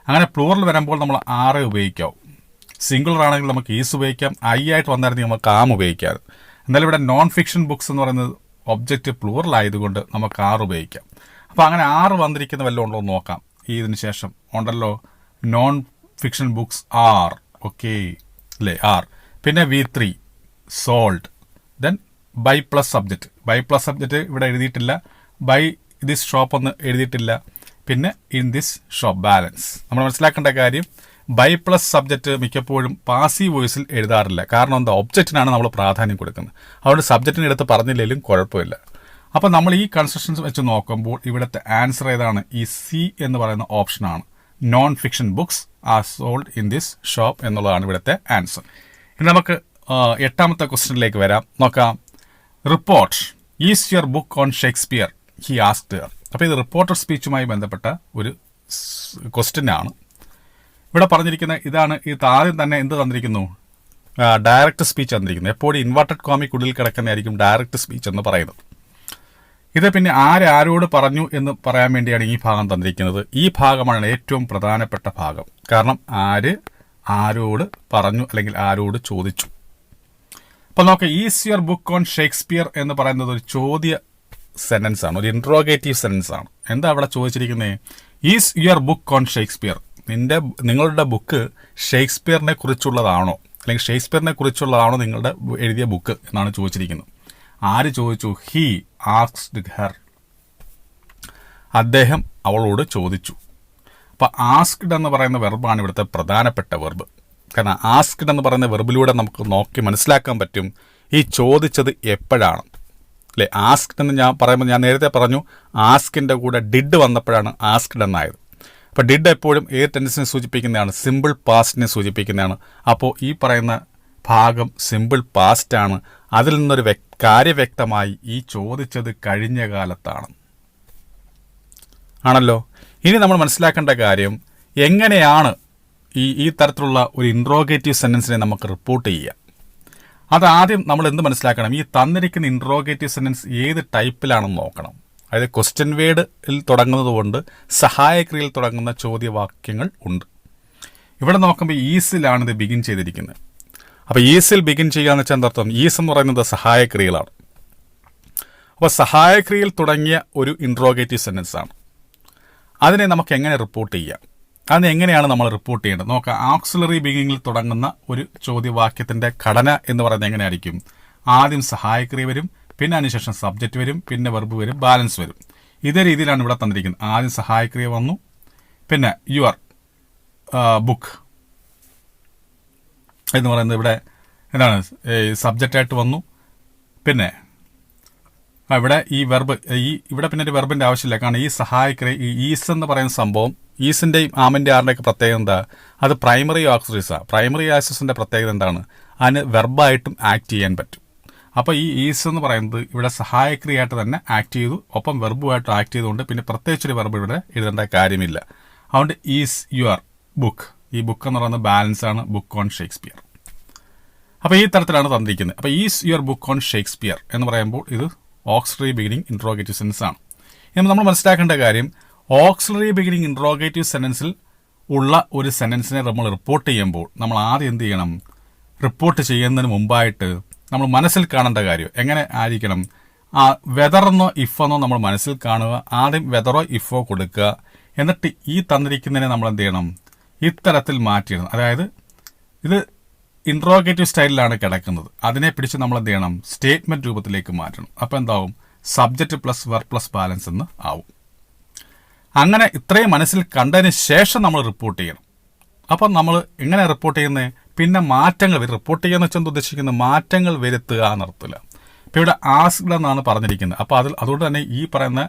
അങ്ങനെ പ്ലൂറൽ വരുമ്പോൾ നമ്മൾ ആറ് ഉപയോഗിക്കാവും. സിംഗുലർ ആണെങ്കിൽ നമുക്ക് ഈസ് ഉപയോഗിക്കാം. ഐ ആയിട്ട് വന്നായിരുന്നെങ്കിൽ നമുക്ക് ആം ഉപയോഗിക്കാം. എന്നാലും ഇവിടെ നോൺ ഫിക്ഷൻ ബുക്സ് എന്ന് പറയുന്നത് ഒബ്ജക്റ്റ് പ്ലൂറൽ ആയതുകൊണ്ട് നമുക്ക് ആറ് ഉപയോഗിക്കാം. അപ്പോൾ അങ്ങനെ ആറ് വന്നിരിക്കുന്ന വല്ലതും ഉണ്ടോ എന്ന് നോക്കാം. ഇതിന് ശേഷം ഉണ്ടല്ലോ, non fiction books are. Okay അല്ലേ? ആർ. പിന്നെ V3 sold. Then by plus subject. By plus subject ഇവിടെ എഴുതിയിട്ടില്ല. ബൈ ദിസ് ഷോപ്പ് ഒന്ന് എഴുതിയിട്ടില്ല. പിന്നെ ഇൻ ദിസ് ഷോപ്പ് ബാലൻസ്. നമ്മൾ മനസ്സിലാക്കേണ്ട കാര്യം, ബൈ പ്ലസ് സബ്ജക്റ്റ് മിക്കപ്പോഴും പാസീവ് വോയിസിൽ എഴുതാറില്ല. കാരണം എന്താ? ഒബ്ജക്റ്റിനാണ് നമ്മൾ പ്രാധാന്യം കൊടുക്കുന്നത്. അതുകൊണ്ട് സബ്ജക്റ്റിന് എടുത്ത് പറഞ്ഞില്ലെങ്കിലും കുഴപ്പമില്ല. അപ്പോൾ നമ്മൾ ഈ കൺസ്ട്രക്ഷൻസ് വെച്ച് നോക്കുമ്പോൾ ഇവിടുത്തെ ആൻസർ ഏതാണ്? ഈ സി എന്ന് പറയുന്ന ഓപ്ഷനാണ്. Non fiction books are sold in this shop എന്നുള്ളതാണ് ഇവിടുത്തെ ആൻസർ. ഇനി നമുക്ക് എട്ടാമത്തെ ക്വസ്റ്റ്യനിലേക്ക് വരാം. നോക്കാം. Report is your book on Shakespeare he asked Har. അപ്പോൾ ഇത് റിപ്പോർട്ടർ സ്പീച്ചുമായി ബന്ധപ്പെട്ട ഒരു ക്വസ്റ്റ്യൻ ആണ്. ഇവിടെ പറഞ്ഞിരിക്കുന്ന ഇതാണ്. ഇത് ആദ്യം തന്നെ എന്ത് തന്നിരിക്കുന്നു? ഡയറക്റ്റ് സ്പീച്ച് തന്നിരിക്കുന്നു. എപ്പോഴും ഇൻവേർട്ടഡ് കോമിക് ഉള്ളിൽ കിടക്കുന്നതായിരിക്കും ഡയറക്റ്റ് സ്പീച്ച് എന്ന് പറയുന്നത്. ഇത് പിന്നെ ആരോട് പറഞ്ഞു എന്ന് പറയാൻ വേണ്ടിയാണ് ഈ ഭാഗം തന്നിരിക്കുന്നത്. ഈ ഭാഗമാണ് ഏറ്റവും പ്രധാനപ്പെട്ട ഭാഗം. കാരണം ആരോട് പറഞ്ഞു അല്ലെങ്കിൽ ആരോട് ചോദിച്ചു. അപ്പൊ നോക്കാം, is your book on Shakespeare എന്ന് പറയുന്നത് ഒരു ചോദ്യ സെന്റൻസ് ആണ്, ഒരു ഇൻട്രോഗേറ്റീവ് സെന്റൻസ് ആണ്. എന്താ അവിടെ ചോദിച്ചിരിക്കുന്നത്? Is your book on Shakespeare, നിങ്ങളുടെ ബുക്ക് ഷേക്സ്പിയറിനെ കുറിച്ചുള്ളതാണോ, അല്ലെങ്കിൽ ഷേക്സ്പിയറിനെ കുറിച്ചുള്ളതാണോ നിങ്ങളുടെ എഴുതിയ ബുക്ക് എന്നാണ് ചോദിച്ചിരിക്കുന്നത്. ആര് ചോദിച്ചു? ഹി ആസ്ക്ഡ് ഹെർ, അദ്ദേഹം അവളോട് ചോദിച്ചു. അപ്പോൾ ആസ്ക്ഡ് എന്ന് പറയുന്ന വെർബാണ് ഇവിടുത്തെ പ്രധാനപ്പെട്ട വെർബ്. കാരണം ആസ്ക്ഡ് എന്ന് പറയുന്ന വെർബിലൂടെ നമുക്ക് നോക്കി മനസ്സിലാക്കാൻ പറ്റും ഈ ചോദിച്ചത് എപ്പോഴാണ്, അല്ലേ? ആസ്ക്ഡ് എന്ന് ഞാൻ പറയുമ്പോൾ ഞാൻ നേരത്തെ പറഞ്ഞു ആസ്കിൻ്റെ കൂടെ ഡിഡ് വന്നപ്പോഴാണ് ആസ്ക്ഡ് എന്നായത്. അപ്പോൾ ഡിഡ് എപ്പോഴും ഏത് ടെൻസിനെ സൂചിപ്പിക്കുന്നതാണ്? സിമ്പിൾ പാസ്റ്റിനെ സൂചിപ്പിക്കുന്നതാണ്. അപ്പോൾ ഈ പറയുന്ന ഭാഗം സിമ്പിൾ പാസ്റ്റാണ്. അതിൽ നിന്നൊരു കാര്യവ്യക്തമായി ഈ ചോദിച്ചത് കഴിഞ്ഞ കാലത്താണ്, ആണല്ലോ. ഇനി നമ്മൾ മനസ്സിലാക്കേണ്ട കാര്യം, എങ്ങനെയാണ് ഈ തരത്തിലുള്ള ഒരു ഇൻട്രോഗേറ്റീവ് സെൻറ്റൻസിനെ നമുക്ക് റിപ്പോർട്ട് ചെയ്യുക? അതാദ്യം നമ്മൾ എന്ത് മനസ്സിലാക്കണം? ഈ തന്നിരിക്കുന്ന ഇൻട്രോഗേറ്റീവ് സെൻറ്റൻസ് ഏത് ടൈപ്പിലാണെന്ന് നോക്കണം. അതായത് ക്വസ്റ്റ്യൻ വേർഡിൽ തുടങ്ങുന്നത് കൊണ്ട് സഹായക്രിയയിൽ തുടങ്ങുന്ന ചോദ്യവാക്യങ്ങൾ ഉണ്ട്. ഇവിടെ നോക്കുമ്പോൾ ഈസിലാണ് ഇത് ബിഗിൻ ചെയ്തിരിക്കുന്നത്. അപ്പോൾ ഈസിൽ ബിഗിൻ ചെയ്യുക എന്ന് വെച്ചാൽ എന്താർത്ഥം? ഈസ് എന്ന് പറയുന്നത് സഹായക്രിയകളാണ്. അപ്പോൾ സഹായക്രിയയിൽ തുടങ്ങിയ ഒരു ഇൻട്രോഗേറ്റീവ് സെൻറ്റൻസ് ആണ്. അതിനെ നമുക്ക് എങ്ങനെ റിപ്പോർട്ട് ചെയ്യാം? അതിന് എങ്ങനെയാണ് നമ്മൾ റിപ്പോർട്ട് ചെയ്യേണ്ടത്? നോക്കാം. ആക്സിലറി ബിഗിനിങ്ങിൽ തുടങ്ങുന്ന ഒരു ചോദ്യവാക്യത്തിൻ്റെ ഘടന എന്ന് പറയുന്നത് എങ്ങനെയായിരിക്കും? ആദ്യം സഹായക്രിയ വരും, പിന്നെ അതിനുശേഷം സബ്ജക്റ്റ് വരും, പിന്നെ വെർബ് വരും, ബാലൻസ് വരും. ഇതേ രീതിയിലാണ് ഇവിടെ തന്നിരിക്കുന്നത്. ആദ്യം സഹായക്രിയ വന്നു, പിന്നെ യുവർ ബുക്ക് എന്ന് പറയുന്നത് ഇവിടെ എന്താണ് സബ്ജക്റ്റായിട്ട് വന്നു. പിന്നെ ഇവിടെ ഈ വെർബ് ഇവിടെ പിന്നെ ഒരു വെർബിൻ്റെ ആവശ്യമില്ല. കാരണം ഈ സഹായക്രിയ ഈ ഈസ് എന്ന് പറയുന്ന സംഭവം, ഈസിൻ്റെയും ആമിൻ്റെ ആറിൻ്റെയൊക്കെ പ്രത്യേകത എന്താ? അത് പ്രൈമറി ആക്സസറീസാണ്. പ്രൈമറി ആക്സസിൻ്റെ പ്രത്യേകത എന്താണ്? അതിന് വെർബായിട്ടും ആക്ട് ചെയ്യാൻ പറ്റും. അപ്പോൾ ഈ ഈസ് എന്ന് പറയുന്നത് ഇവിടെ സഹായക്രിയയായിട്ട് തന്നെ ആക്ട് ചെയ്തു, ഒപ്പം വെർബുമായിട്ട് ആക്ട് ചെയ്തുകൊണ്ട് പിന്നെ പ്രത്യേകിച്ചൊരു വെർബ് ഇവിടെ എഴുതേണ്ട കാര്യമില്ല. അതുകൊണ്ട് ഈസ് യുവർ ബുക്ക്, ഈ ബുക്ക് എന്ന് പറയുന്നത് ബാലൻസ് ആണ്, ബുക്ക് ഓൺ ഷേക്സ്പിയർ. അപ്പോൾ ഈ തരത്തിലാണ് തന്നിരിക്കുന്നത്. അപ്പോൾ is your book on Shakespeare എന്ന് പറയുമ്പോൾ ഇത് ഓക്സിലറി ബിഗിനിങ് ഇൻട്രോഗേറ്റീവ് സെൻറ്റൻസ് ആണ്. ഇനി നമ്മൾ മനസ്സിലാക്കേണ്ട കാര്യം, ഓക്സിലറി ബിഗിനിങ് ഇൻട്രോഗേറ്റീവ് സെൻറ്റൻസിൽ ഉള്ള ഒരു സെൻറ്റൻസിനെ നമ്മൾ റിപ്പോർട്ട് ചെയ്യുമ്പോൾ നമ്മൾ ആദ്യം എന്ത് ചെയ്യണം? റിപ്പോർട്ട് ചെയ്യുന്നതിന് മുമ്പായിട്ട് നമ്മൾ മനസ്സിൽ കാണേണ്ട കാര്യം എങ്ങനെ ആയിരിക്കണം? വെതറെന്നോ ഇഫെന്നോ നമ്മൾ മനസ്സിൽ കാണുക. ആദ്യം വെതറോ ഇഫോ കൊടുക്കുക. എന്നിട്ട് ഈ തന്നിരിക്കുന്നതിനെ നമ്മൾ എന്ത് ചെയ്യണം? ഇത്തരത്തിൽ മാറ്റിയിടണം. അതായത് ഇത് ഇൻട്രോഗേറ്റീവ് സ്റ്റൈലിലാണ് കിടക്കുന്നത്. അതിനെ പിടിച്ച് നമ്മൾ എന്ത് ചെയ്യണം? സ്റ്റേറ്റ്മെന്റ് രൂപത്തിലേക്ക് മാറ്റണം. അപ്പോൾ എന്താവും? Subject plus verb plus balance എന്ന് ആവും. അങ്ങനെ ഇത്രയും മനസ്സിൽ കണ്ടതിന് ശേഷം നമ്മൾ റിപ്പോർട്ട് ചെയ്യണം. അപ്പം നമ്മൾ എങ്ങനെ റിപ്പോർട്ട് ചെയ്യുന്നത്? പിന്നെ മാറ്റങ്ങൾ റിപ്പോർട്ട് ചെയ്യാന്ന് വെച്ചാൽ ഉദ്ദേശിക്കുന്നത് മാറ്റങ്ങൾ വരുത്തുക എന്നർത്ഥമില്ല. ഇപ്പം ഇവിടെ ആസ്ക്ഡ് എന്നാണ് പറഞ്ഞിരിക്കുന്നത്. അപ്പോൾ അതുകൊണ്ട് തന്നെ ഈ പറയുന്ന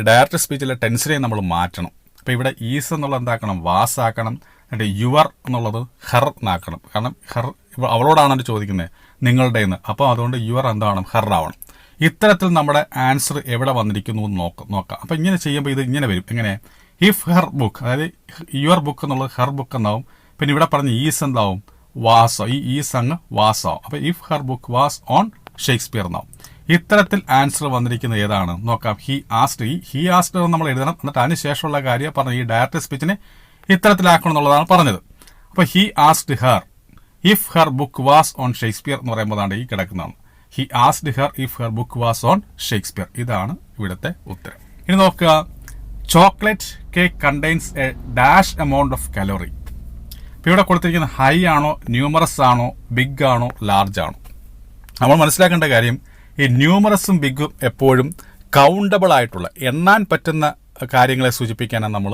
ഡയറക്റ്റ് സ്പീച്ചിലെ ടെൻസിനെ നമ്മൾ മാറ്റണം. അപ്പോൾ ഇവിടെ ഈസ് എന്നുള്ളത് എന്താക്കണം? വാസ് ആക്കണം. എന്നിട്ട് യുവർ എന്നുള്ളത് ഹെർ എന്നാക്കണം. കാരണം ഹെർ അവളോടാണ് ചോദിക്കുന്നത്, നിങ്ങളുടെ എന്ന്. അപ്പോൾ അതുകൊണ്ട് യുവർ എന്താവണം? ഹെർ ആവണം. ഇത്തരത്തിൽ നമ്മുടെ ആൻസർ എവിടെ വന്നിരിക്കുന്നു എന്ന് നോക്കാം. അപ്പോൾ ഇങ്ങനെ ചെയ്യുമ്പോൾ ഇത് ഇങ്ങനെ വരും. എങ്ങനെ? ഇഫ് ഹെർ ബുക്ക്, അതായത് യുവർ ബുക്ക് എന്നുള്ളത് ഹെർ ബുക്ക് എന്നാവും. പിന്നെ ഇവിടെ പറഞ്ഞ ഈസ് എന്താവും? വാസോ. ഈ ഈസ് അങ്ങ് വാസാവും. അപ്പോൾ if her book was on Shakespeare എന്നാവും. ഇത്തരത്തിൽ ആൻസർ വന്നിരിക്കുന്നത് ഏതാണ് നോക്കാം. ഹി ആസ്ക്ഡ് നമ്മൾ എഴുതണം. എന്നിട്ട് അതിന് ശേഷമുള്ള കാര്യം പറഞ്ഞ ഈ ഡയറക്റ്റ് സ്പീച്ചിനെ ഇത്തരത്തിലാക്കണം എന്നുള്ളതാണ് പറഞ്ഞത്. അപ്പോൾ he asked her if her book was on Shakespeare എന്ന് പറയുമ്പോഴാണ് ഈ കിടക്കുന്നതാണ്. He asked her if her book was on Shakespeare. ഇതാണ് ഇവിടുത്തെ ഉത്തരം. ഇനി നോക്കുക. Chocolate cake contains A dash amount of calorie. ഇപ്പം ഇവിടെ കൊടുത്തിരിക്കുന്ന ഹൈ ആണോ, ന്യൂമറസ് ആണോ, ബിഗ് ആണോ, ലാർജ് ആണോ? നമ്മൾ മനസ്സിലാക്കേണ്ട കാര്യം, ഈ ന്യൂമറസും ബിഗും എപ്പോഴും കൗണ്ടബിൾ ആയിട്ടുള്ള എണ്ണാൻ പറ്റുന്ന കാര്യങ്ങളെ സൂചിപ്പിക്കാനാണ് നമ്മൾ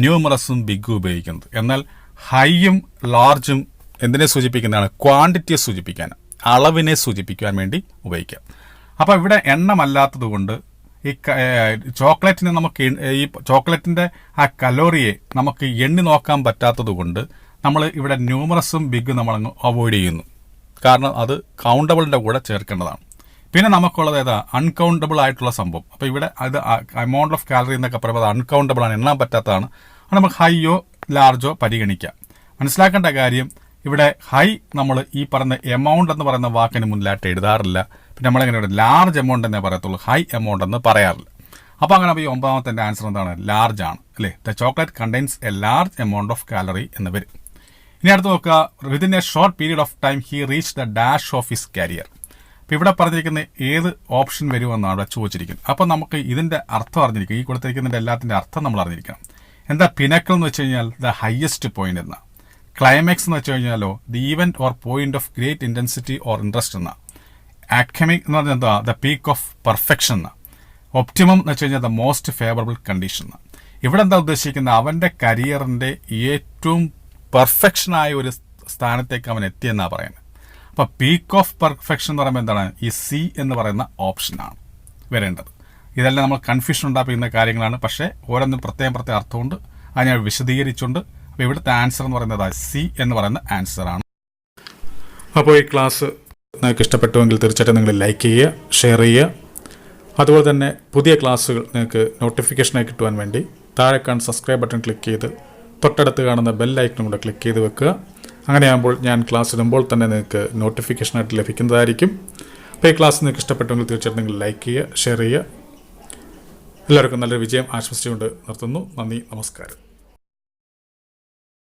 ന്യൂമറസും ബിഗും ഉപയോഗിക്കുന്നത്. എന്നാൽ ഹൈയും ലാർജും എന്തിനെ സൂചിപ്പിക്കുന്നതാണ്? ക്വാണ്ടിറ്റിയെ സൂചിപ്പിക്കാൻ, അളവിനെ സൂചിപ്പിക്കാൻ വേണ്ടി ഉപയോഗിക്കാം. അപ്പോൾ ഇവിടെ എണ്ണമല്ലാത്തത് കൊണ്ട് ഈ ചോക്ലേറ്റിനെ നമുക്ക് ഈ ചോക്ലേറ്റിൻ്റെ ആ കലോറിയെ നമുക്ക് എണ്ണി നോക്കാൻ പറ്റാത്തത് കൊണ്ട് നമ്മൾ ഇവിടെ ന്യൂമറസും ബിഗും നമ്മളങ്ങ് അവോയ്ഡ് ചെയ്യുന്നു. കാരണം അത് കൗണ്ടബിളിൻ്റെ കൂടെ ചേർക്കേണ്ടതാണ്. പിന്നെ നമുക്കുള്ളത് ഏതാ? അൺകൗണ്ടബിൾ ആയിട്ടുള്ള സംഭവം. അപ്പോൾ ഇവിടെ അത് എമൗണ്ട് ഓഫ് കാലറി എന്നൊക്കെ പറയുമ്പോൾ അത് അൺകൗണ്ടബിൾ ആണ്, എണ്ണാൻ പറ്റാത്തതാണ്. അത് നമുക്ക് ഹൈയോ ലാർജോ പരിഗണിക്കാം. മനസ്സിലാക്കേണ്ട കാര്യം, ഇവിടെ ഹൈ നമ്മൾ ഈ പറയുന്ന എമൗണ്ട് എന്ന് പറയുന്ന വാക്കിന് മുന്നിലായിട്ട് എഴുതാറില്ല. പിന്നെ നമ്മളെങ്ങനെ ലാർജ് എമൗണ്ട് എന്നേ പറയത്തുള്ളൂ, ഹൈ എമൗണ്ട് എന്ന് പറയാറില്ല. അപ്പോൾ അങ്ങനെ ഈ 9ാമത്തെ ആൻസർ എന്താണ്? ലാർജ് ആണ്, അല്ലേ? The chocolate contains A large amount of calorie എന്ന് വരും. ഇനി അടുത്ത് നോക്കുക. Within A short period of time he reach the dash of his career. അപ്പോൾ ഇവിടെ പറഞ്ഞിരിക്കുന്ന ഏത് ഓപ്ഷൻ വരുമെന്നാണ് ഇവിടെ ചോദിച്ചിരിക്കുന്നത്. അപ്പോൾ നമുക്ക് ഇതിൻ്റെ അർത്ഥം അറിഞ്ഞിരിക്കും. ഈ കൊടുത്തിരിക്കുന്നതിൻ്റെ എല്ലാത്തിൻ്റെ അർത്ഥം നമ്മൾ അറിഞ്ഞിരിക്കണം. എന്താ പിനക്കിൾ എന്ന് വെച്ച് കഴിഞ്ഞാൽ ദ ഹയസ്റ്റ് പോയിന്റ് എന്ന, ക്ലൈമാക്സ് എന്ന് വെച്ച് കഴിഞ്ഞാലോ the event or point of great intensity or interest എന്ന, ആക്കമിക് എന്ന് പറഞ്ഞാൽ എന്താ ദ പീക്ക് ഓഫ് പെർഫെക്ഷൻ എന്ന, ഒപ്റ്റിമം എന്ന് വെച്ച് കഴിഞ്ഞാൽ ദ മോസ്റ്റ് ഫേവറബിൾ കണ്ടീഷൻ എന്ന. ഇവിടെ എന്താ ഉദ്ദേശിക്കുന്നത്, അവൻ്റെ കരിയറിൻ്റെ ഏറ്റവും പെർഫെക്ഷനായ ഒരു സ്ഥാനത്തേക്ക് അവൻ എത്തിയെന്നാണ് പറയുന്നത്. അപ്പോൾ പീക്ക് ഓഫ് പെർഫെക്ഷൻ എന്ന് പറയുമ്പോൾ എന്താണ്, ഈ സി എന്ന് പറയുന്ന ഓപ്ഷനാണ് വരേണ്ടത്. ഇതെല്ലാം നമ്മൾ കൺഫ്യൂഷൻ ഉണ്ടാക്കുന്ന കാര്യങ്ങളാണ്, പക്ഷേ ഓരോന്നും പ്രത്യേകം അർത്ഥമുണ്ട്. അത് ഞാൻ വിശദീകരിച്ചുണ്ട്. അപ്പോൾ ഇവിടുത്തെ ആൻസർ എന്ന് പറയുന്നത് സി എന്ന് പറയുന്ന ആൻസറാണ്. അപ്പോൾ ഈ ക്ലാസ് നിങ്ങൾക്ക് ഇഷ്ടപ്പെട്ടുവെങ്കിൽ തീർച്ചയായിട്ടും നിങ്ങൾ ലൈക്ക് ചെയ്യുക, ഷെയർ ചെയ്യുക. അതുപോലെ തന്നെ പുതിയ ക്ലാസ്സുകൾ നിങ്ങൾക്ക് നോട്ടിഫിക്കേഷനായി കിട്ടുവാൻ വേണ്ടി താഴെ കാണുന്ന സബ്സ്ക്രൈബ് ബട്ടൺ ക്ലിക്ക് ചെയ്ത് തൊട്ടടുത്ത് കാണുന്ന ബെൽ ഐക്കണും കൂടെ ക്ലിക്ക് ചെയ്ത് വെക്കുക. അങ്ങനെയാകുമ്പോൾ ഞാൻ ക്ലാസ് ഇടുമ്പോൾ തന്നെ നിങ്ങൾക്ക് നോട്ടിഫിക്കേഷനായിട്ട് ലഭിക്കുന്നതായിരിക്കും. അപ്പോൾ ഈ ക്ലാസ് നിങ്ങൾക്ക് ഇഷ്ടപ്പെട്ടുവെങ്കിൽ തീർച്ചയായിട്ടും നിങ്ങൾ ലൈക്ക് ചെയ്യുക, ഷെയർ ചെയ്യുക. എല്ലാവർക്കും നല്ലൊരു വിജയം ആശംസിച്ചുകൊണ്ട് നിർത്തുന്നു. നന്ദി, നമസ്കാരം.